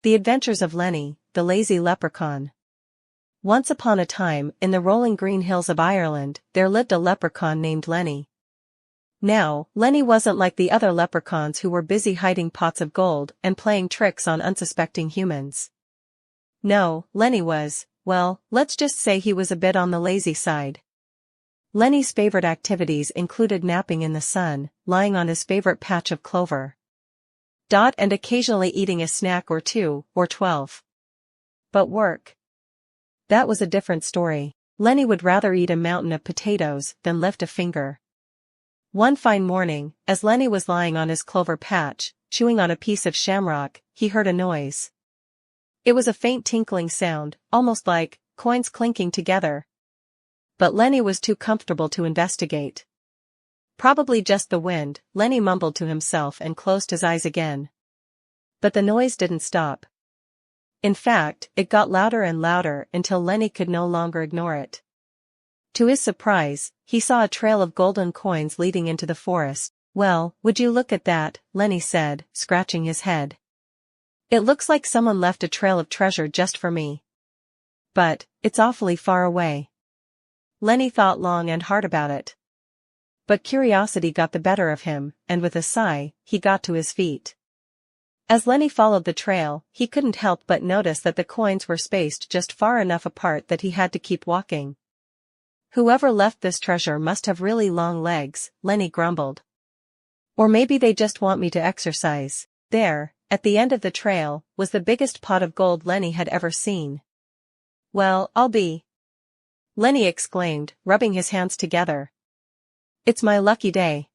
The Adventures of Lenny, the Lazy Leprechaun. Once upon a time, in the rolling green hills of Ireland, there lived a leprechaun named Lenny. Now, Lenny wasn't like the other leprechauns who were busy hiding pots of gold and playing tricks on unsuspecting humans. No, Lenny was, well, let's just say he was a bit on the lazy side. Lenny's favorite activities included napping in the sun, lying on his favorite patch of clover, and occasionally eating a snack or 2 or 12. But work? That was a different story. Lenny would rather eat a mountain of potatoes than lift a finger. One fine morning, as Lenny was lying on his clover patch, chewing on a piece of shamrock, he heard a noise. It was a faint tinkling sound, almost like coins clinking together. But Lenny was too comfortable to investigate. Probably just the wind, Lenny mumbled to himself and closed his eyes again. But the noise didn't stop. In fact, it got louder and louder until Lenny could no longer ignore it. To his surprise, he saw a trail of golden coins leading into the forest. "Well, would you look at that," Lenny said, scratching his head. "It looks like someone left a trail of treasure just for me. But, it's awfully far away." Lenny thought long and hard about it. But curiosity got the better of him, and with a sigh, he got to his feet. As Lenny followed the trail, he couldn't help but notice that the coins were spaced just far enough apart that he had to keep walking. "Whoever left this treasure must have really long legs," Lenny grumbled. "Or maybe they just want me to exercise." There, at the end of the trail, was the biggest pot of gold Lenny had ever seen. "Well, I'll be," Lenny exclaimed, rubbing his hands together. "It's my lucky day."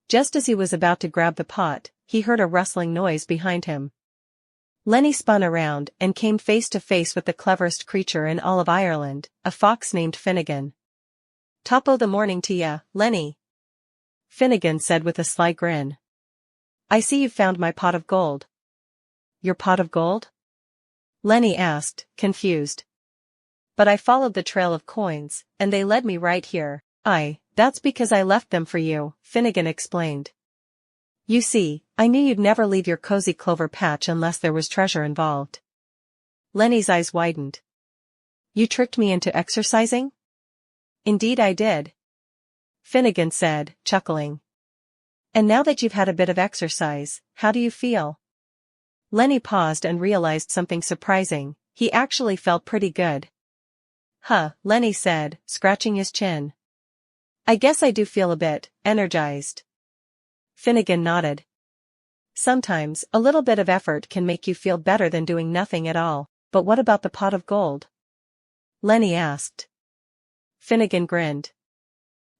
Just as he was about to grab the pot, he heard a rustling noise behind him. Lenny spun around and came face to face with the cleverest creature in all of Ireland, a fox named Finnegan. "Top o' the morning to ya, Lenny," Finnegan said with a sly grin. "I see you've found my pot of gold." "Your pot of gold?" Lenny asked, confused. "But I followed the trail of coins, and they led me right here." That's because I left them for you," Finnegan explained. "You see, I knew you'd never leave your cozy clover patch unless there was treasure involved." Lenny's eyes widened. "You tricked me into exercising?" "Indeed I did," Finnegan said, chuckling. "And now that you've had a bit of exercise, how do you feel?" Lenny paused and realized something surprising. He actually felt pretty good. Lenny said, scratching his chin. "I guess I do feel a bit energized." Finnegan nodded. "Sometimes, a little bit of effort can make you feel better than doing nothing at all. But what about the pot of gold?" Lenny asked. Finnegan grinned.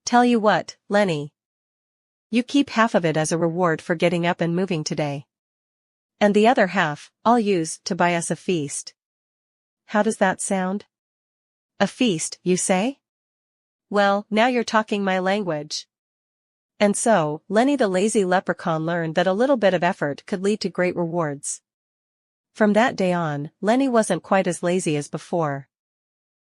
"Tell you what, Lenny. You keep half of it as a reward for getting up and moving today. And the other half, I'll use to buy us a feast." "How does that sound?" "A feast, you say? Well, now you're talking my language." And so, Lenny the Lazy Leprechaun learned that a little bit of effort could lead to great rewards. From that day on, Lenny wasn't quite as lazy as before.